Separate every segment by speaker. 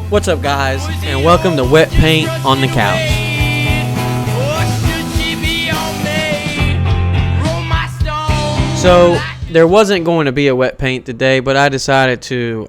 Speaker 1: What's up, guys, and welcome to Wet Paint on the Couch. So, there wasn't going to be a wet paint today, but I decided to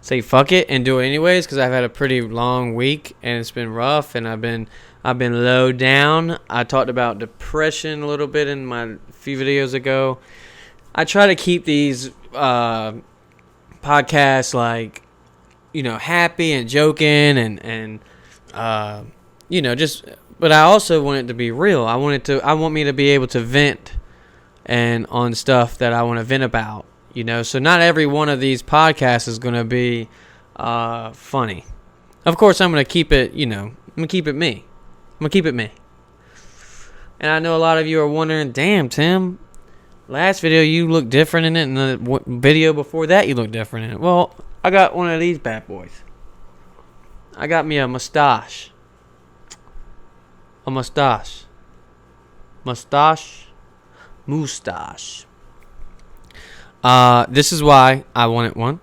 Speaker 1: say fuck it and do it anyways because I've had a pretty long week and it's been rough and I've been low down. I talked about depression a little bit in my few videos ago. I try to keep these podcasts like, happy and joking and just, but I also want it to be real. I want me to be able to vent and on stuff that I want to vent about, so not every one of these podcasts is going to be funny. Of course, I'm going to keep it, I'm going to keep it me. And I know a lot of you are wondering, damn, Tim, last video you looked different in it, and the video before that you looked different in it. Well, I got one of these bad boys. I got me a mustache. Mustache. This is why I wanted one.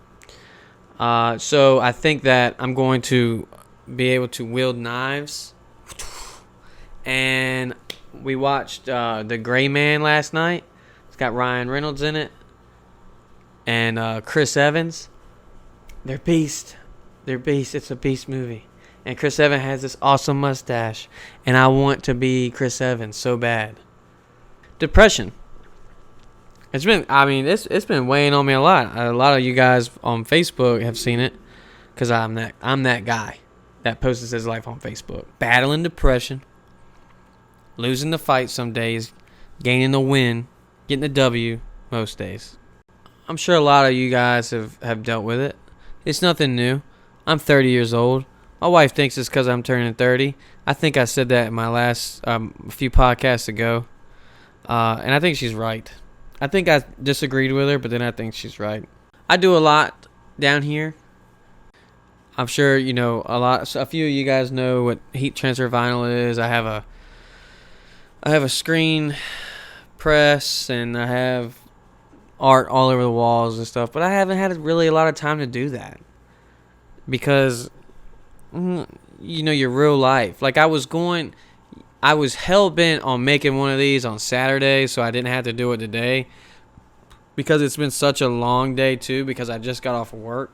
Speaker 1: So I think that I'm going to be able to wield knives. And we watched The Gray Man last night. It's got Ryan Reynolds in it. And Chris Evans. They're beast. It's a beast movie. And Chris Evans has this awesome mustache. And I want to be Chris Evans so bad. Depression. It's been weighing on me a lot. A lot of you guys on Facebook have seen it. Because I'm that guy that posts his life on Facebook. Battling depression. Losing the fight some days. Gaining the win. Getting the W most days. I'm sure a lot of you guys have dealt with it. It's nothing new. I'm 30 years old. My wife thinks it's because I'm turning 30. I think I said that in my last few podcasts ago. And I think she's right. I think I disagreed with her, but then I think she's right. I do a lot down here. I'm sure, a few of you guys know what heat transfer vinyl is. I have a screen press and I have art all over the walls and stuff, but I haven't had really a lot of time to do that because your real life, like I was hell-bent on making one of these on Saturday so I didn't have to do it today because it's been such a long day too, because I just got off of work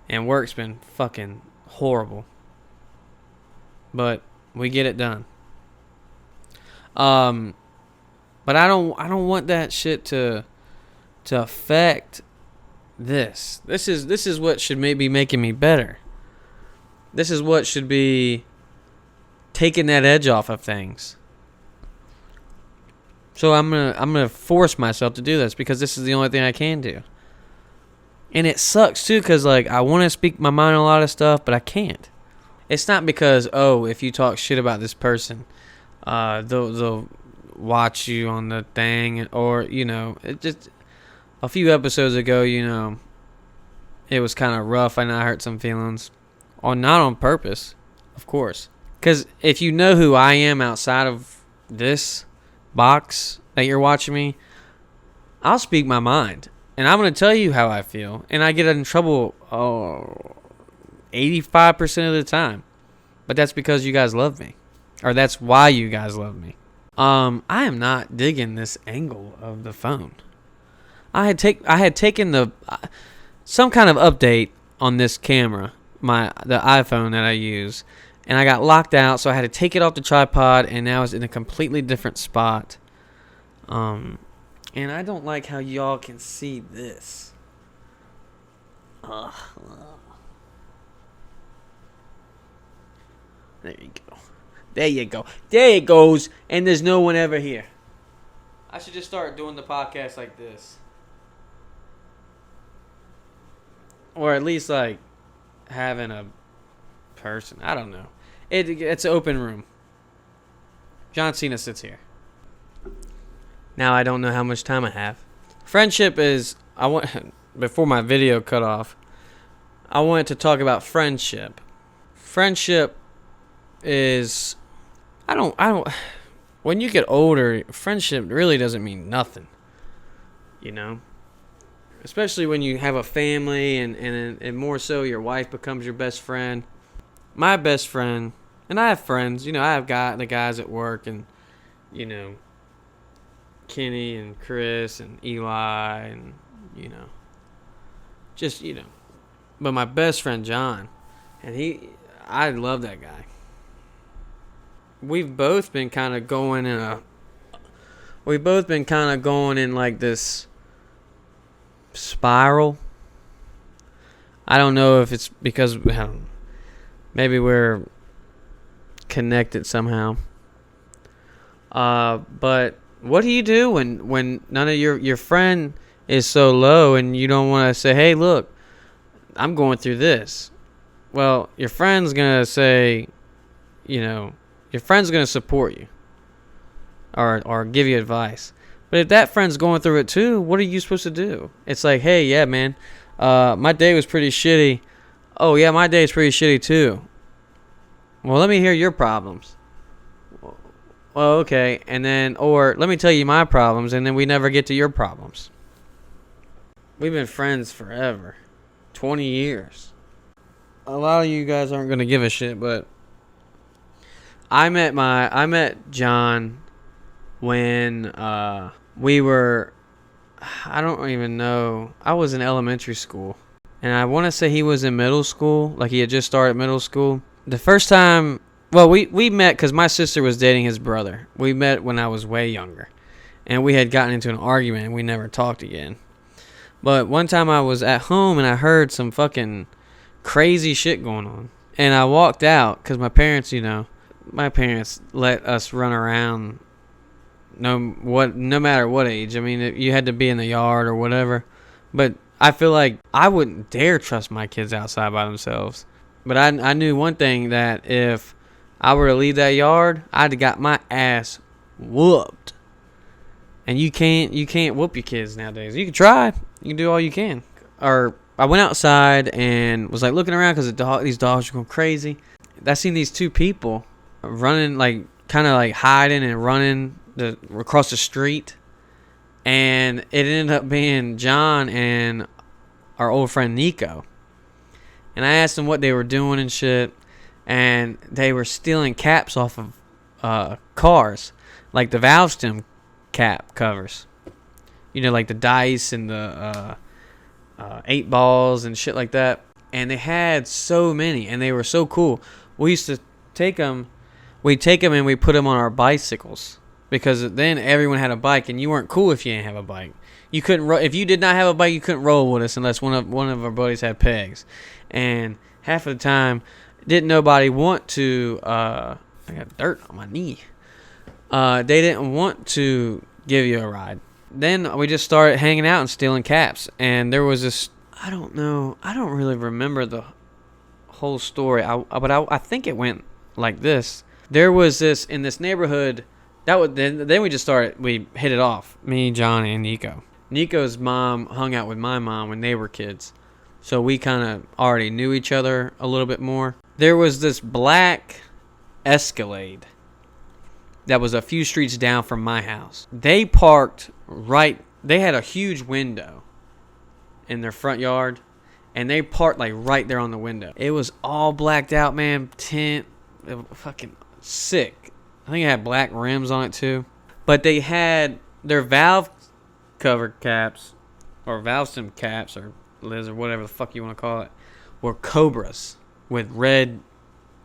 Speaker 1: and work's been fucking horrible, but we get it done. But I don't want that shit to affect this. This is what should be making me better. This is what should be taking that edge off of things. So I'm gonna force myself to do this because this is the only thing I can do. And it sucks too, cause like I want to speak my mind on a lot of stuff, but I can't. It's not because if you talk shit about this person, they'll watch you on the thing, or it just a few episodes ago, it was kind of rough and I hurt some feelings, or not on purpose, of course, because if you know who I am outside of this box that you're watching me, I'll speak my mind and I'm going to tell you how I feel, and I get in trouble 85% of the time, but that's because you guys love me, or that's why you guys love me. I am not digging this angle of the phone. I had taken some kind of update on this camera, the iPhone that I use, and I got locked out, so I had to take it off the tripod, and now it's in a completely different spot. And I don't like how y'all can see this. There you go. There you go. There it goes. And there's no one ever here. I should just start doing the podcast like this. Or at least like having a person. I don't know. It's an open room. John Cena sits here. Now I don't know how much time I have. Friendship is... before my video cut off, I wanted to talk about friendship. Friendship is... I don't when you get older, friendship really doesn't mean nothing. especially when you have a family and more so your wife becomes your best friend. My best friend, and I have friends, I have the guys at work and, Kenny and Chris and Eli and, just, but my best friend John, and I love that guy. We've both been kind of going in like this spiral. I don't know if it's because maybe we're connected somehow. But what do you do when none of your friend is so low and you don't want to say, hey, look, I'm going through this? Well, your friend's going to say, your friend's going to support you or give you advice. But if that friend's going through it too, what are you supposed to do? It's like, hey, yeah, man, my day was pretty shitty. Oh, yeah, my day's pretty shitty too. Well, let me hear your problems. Well, okay, and then, or let me tell you my problems, and then we never get to your problems. We've been friends forever. 20 years. A lot of you guys aren't going to give a shit, but I met John when we were, I don't even know, I was in elementary school. And I want to say he was in middle school, like he had just started middle school. The first time, well, we met because my sister was dating his brother. We met when I was way younger. And we had gotten into an argument and we never talked again. But one time I was at home and I heard some fucking crazy shit going on. And I walked out because my parents, let us run around no matter what age. I mean, you had to be in the yard or whatever. But I feel like I wouldn't dare trust my kids outside by themselves. But I knew one thing, that if I were to leave that yard, I'd have got my ass whooped. And you can't whoop your kids nowadays. You can try. You can do all you can. Or I went outside and was like looking around because these dogs were going crazy. I seen these two people running, like kind of like hiding and running across the street. And it ended up being John and our old friend Nico. And I asked them what they were doing and shit. And they were stealing caps off of cars. Like the valve stem cap covers. Like the dice and the 8 balls and shit like that. And they had so many. And they were so cool. We used to take them. We'd take them and we put them on our bicycles. Because then everyone had a bike, and you weren't cool if you didn't have a bike. You couldn't if you did not have a bike, you couldn't roll with us unless one of our buddies had pegs. And half of the time, didn't nobody want to. I got dirt on my knee. They didn't want to give you a ride. Then we just started hanging out and stealing caps. And there was this. I don't know. I don't really remember the whole story. But I think it went like this. There was this in this neighborhood. Then we just started. We hit it off. Me, John, and Nico. Nico's mom hung out with my mom when they were kids, so we kind of already knew each other a little bit more. There was this black Escalade that was a few streets down from my house. They parked right. They had a huge window in their front yard, and they parked like right there on the window. It was all blacked out, man. Tint, fucking sick. I think it had black rims on it too. But they had their valve cover caps, or valve stem caps, or lids, or whatever the fuck you want to call it, were cobras with red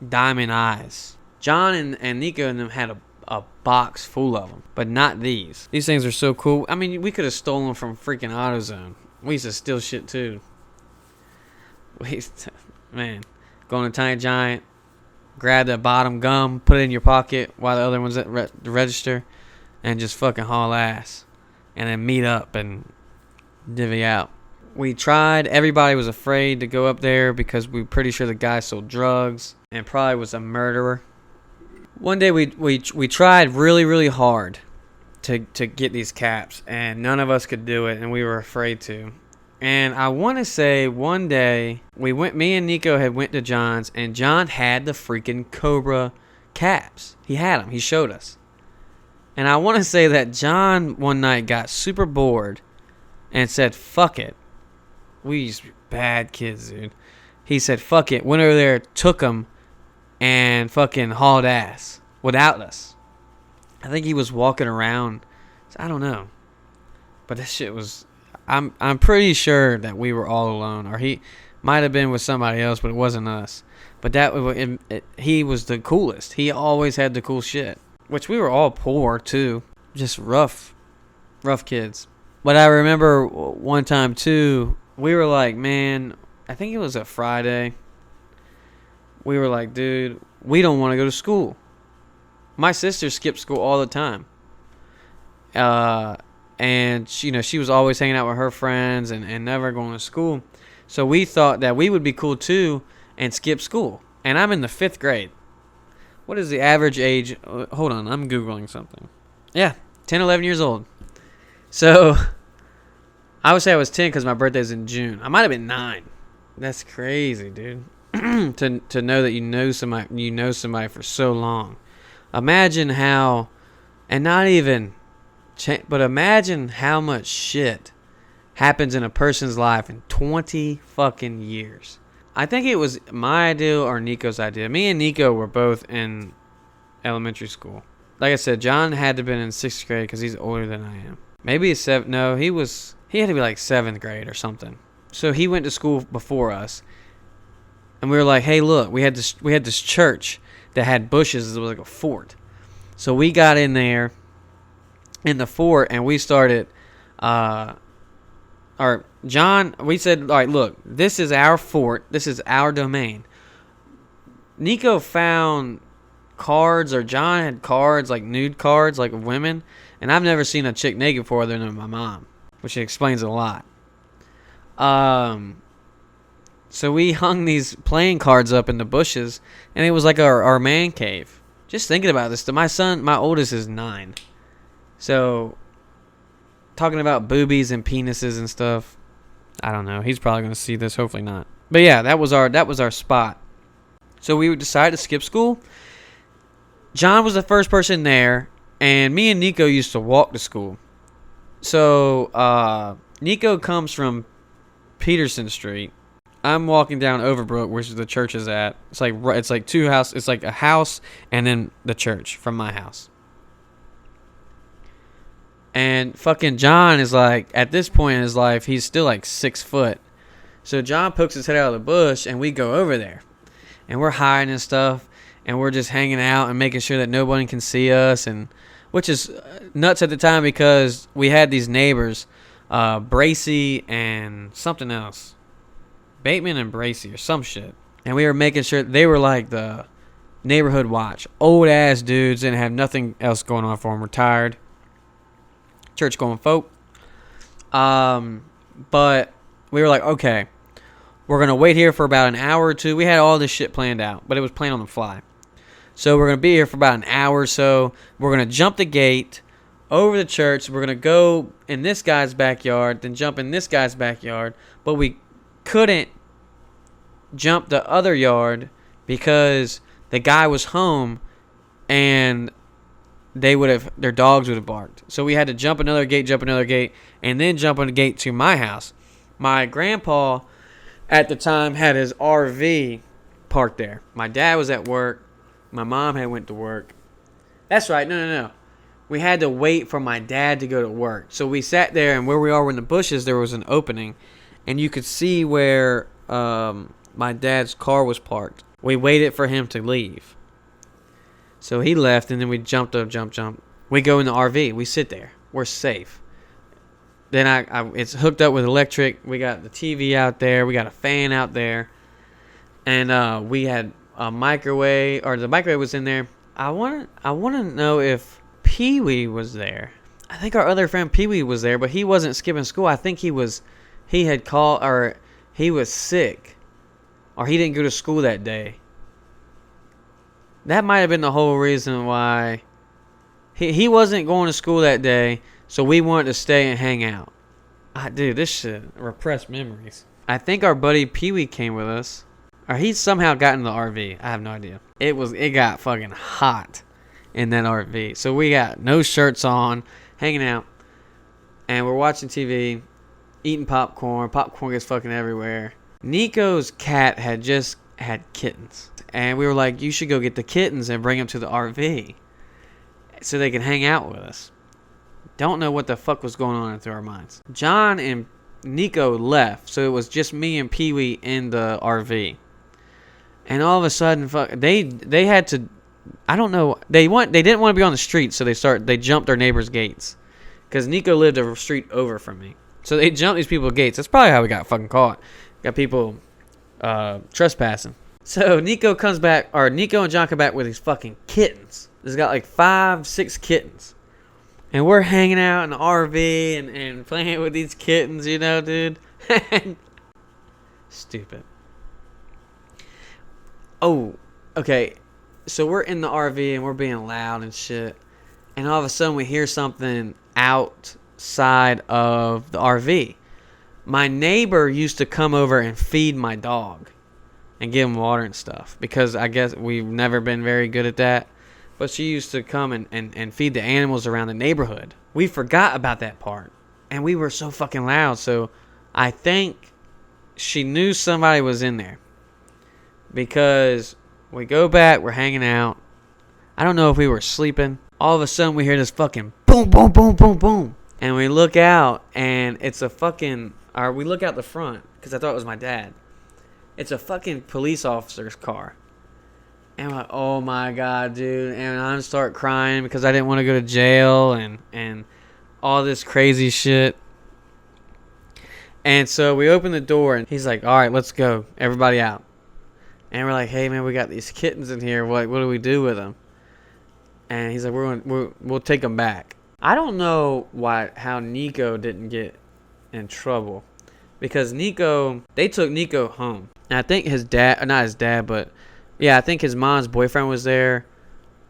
Speaker 1: diamond eyes. John and Nico and them had a box full of them, but not these. These things are so cool. I mean, we could have stolen them from freaking AutoZone. We used to steal shit too. Man, going to Tiny Giant, grab the bottom gum, put it in your pocket while the other one's at the register, and just fucking haul ass. And then meet up and divvy out. We tried. Everybody was afraid to go up there because we were pretty sure the guy sold drugs and probably was a murderer. One day we tried really, really hard to get these caps, and none of us could do it, and we were afraid to. And I want to say one day me and Nico had went to John's, and John had the freaking Cobra caps. He had them. He showed us. And I want to say that John one night got super bored and said, fuck it. We used to be bad kids, dude. He said, fuck it. Went over there, took them, and fucking hauled ass without us. I think he was walking around. I don't know. But that shit was... I'm pretty sure that we were all alone. Or he might have been with somebody else, but it wasn't us. But he was the coolest. He always had the cool shit. Which we were all poor, too. Just rough kids. But I remember one time, too, we were like, man, I think it was a Friday. We were like, dude, we don't want to go to school. My sister skipped school all the time. And she was always hanging out with her friends and never going to school. So we thought that we would be cool, too, and skip school. And I'm in the 5th grade. What is the average age? Hold on, I'm Googling something. Yeah, 10, 11 years old. So, I would say I was 10 because my birthday's in June. I might have been 9. That's crazy, dude. to know that you know somebody for so long. Imagine how, and not even, but imagine how much shit happens in a person's life in 20 fucking years. I think it was my idea or Nico's idea. Me and Nico were both in elementary school. Like I said, John had to have been in 6th grade because he's older than I am. Maybe it's 7. No, he had to be like 7th grade or something. So he went to school before us. And we were like, hey, look, we had this church that had bushes. It was like a fort. So we got in there in the fort and we started... we said, all right, look, this is our fort. This is our domain. Nico found cards, or John had cards, like nude cards, like of women. And I've never seen a chick naked before other than my mom, which explains a lot. So we hung these playing cards up in the bushes, and it was like our man cave. Just thinking about this, my oldest is 9. So... talking about boobies and penises and stuff. I don't know. He's probably going to see this. Hopefully not. But yeah, that was our spot. So we decided to skip school. John was the first person there. And me and Nico used to walk to school. So Nico comes from Peterson Street. I'm walking down Overbrook, which is the church is at. It's like 2 houses. It's like a house and then the church from my house. And fucking John is like, at this point in his life, he's still like 6 foot. So John pokes his head out of the bush and we go over there. And we're hiding and stuff. And we're just hanging out and making sure that nobody can see us. And which is nuts at the time because we had these neighbors, Bracy and something else. Bateman and Bracy or some shit. And we were making sure they were like the neighborhood watch. Old ass dudes, didn't have nothing else going on for them. Retired. Church going folk. But we were like, okay, we're going to wait here for about an hour or two. We had all this shit planned out, but it was planned on the fly. So we're going to be here for about an hour or so. We're going to jump the gate over the church. We're going to go in this guy's backyard, then jump in this guy's backyard. But we couldn't jump the other yard because the guy was home and their dogs would have barked. So we had to jump another gate, and then jump on the gate to my house. My grandpa at the time had his RV parked there. My dad was at work. My mom had went to work. That's right. No. We had to wait for my dad to go to work. So we sat there, and where we are in the bushes, there was an opening, and you could see where my dad's car was parked. We waited for him to leave. So he left, and then we jumped. We go in the RV. We sit there. We're safe. Then it's hooked up with electric. We got the TV out there. We got a fan out there. And we had a microwave, or the microwave was in there. I want to know if Pee-wee was there. I think our other friend Pee-wee was there, but he wasn't skipping school. I think he was sick, or he didn't go to school that day. That might have been the whole reason why he wasn't going to school that day, so we wanted to stay and hang out. Dude, this shit, repressed memories. I think our buddy Pee-wee came with us, or he somehow got in the RV. I have no idea. It got fucking hot in that RV. So we got no shirts on, hanging out, and we're watching TV, eating popcorn. Popcorn gets fucking everywhere. Nico's cat had just had kittens. And we were like, you should go get the kittens and bring them to the RV so they can hang out with us. Don't know what the fuck was going on through our minds. John and Nico left, so it was just me and Pee Wee in the RV. And all of a sudden, they had to. I don't know. They didn't want to be on the street, so they jumped their neighbors' gates, because Nico lived a street over from me. So they jumped these people's gates. That's probably how we got fucking caught. Got people trespassing. So Nico and John come back with these fucking kittens. There's got like 5, 6 kittens. And we're hanging out in the RV and playing with these kittens, you know, dude. Stupid. Oh, okay. So we're in the RV and we're being loud and shit. And all of a sudden we hear something outside of the RV. My neighbor used to come over and feed my dog and give him water and stuff, because I guess we've never been very good at that. But she used to come and feed the animals around the neighborhood. We forgot about that part. And we were so fucking loud. So I think she knew somebody was in there. Because we go back, we're hanging out. I don't know if we were sleeping. All of a sudden we hear this fucking boom, boom, boom, boom, boom. And we look out, and it's a fucking... Or we look out the front, because I thought it was my dad. It's a fucking police officer's car. And I'm like, oh my God, dude. And I start crying because I didn't want to go to jail and all this crazy shit. And so we open the door and he's like, all right, let's go. Everybody out. And we're like, hey, man, we got these kittens in here. What do we do with them? And he's like, we'll take them back. I don't know how Nico didn't get in trouble. Because they took Nico home. And I think his dad, not his dad, but... Yeah, I think his mom's boyfriend was there,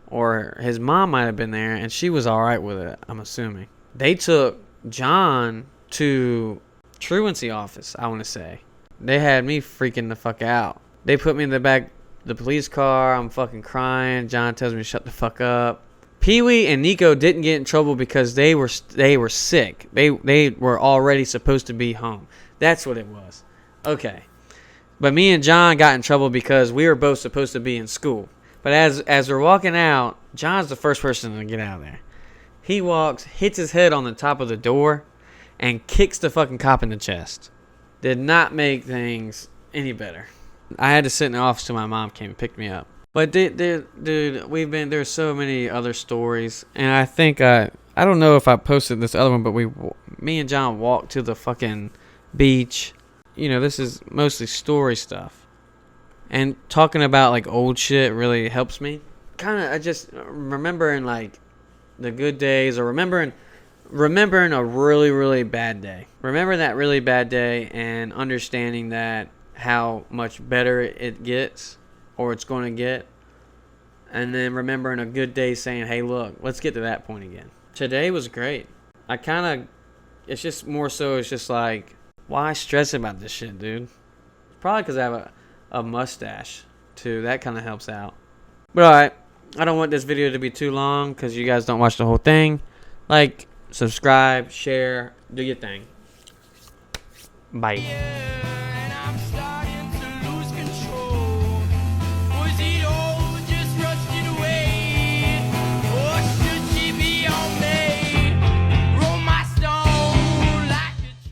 Speaker 1: or his mom might have been there, and she was all right with it, I'm assuming. They took John to truancy office, I want to say. They had me freaking the fuck out. They put me in the back of the police car. I'm fucking crying. John tells me to shut the fuck up. Pee Wee and Nico didn't get in trouble because they were sick. They were already supposed to be home. That's what it was. Okay. But me and John got in trouble because we were both supposed to be in school. But as we're walking out, John's the first person to get out of there. He walks, hits his head on the top of the door, and kicks the fucking cop in the chest. Did not make things any better. I had to sit in the office till my mom came and picked me up. But dude, there's so many other stories. And I think, I don't know if I posted this other one, but me and John walked to the fucking beach. You know, this is mostly story stuff. And talking about, like, old shit really helps me. I just remembering, like, the good days, or remembering a really, really bad day. Remember that really bad day and understanding that how much better it gets, or it's going to get. And then remembering a good day saying, hey, look, let's get to that point again. Today was great. It's just more so, it's just like, why stress about this shit, dude? Probably because I have a mustache, too. That kind of helps out. But alright, I don't want this video to be too long because you guys don't watch the whole thing. Like, subscribe, share, do your thing. Bye.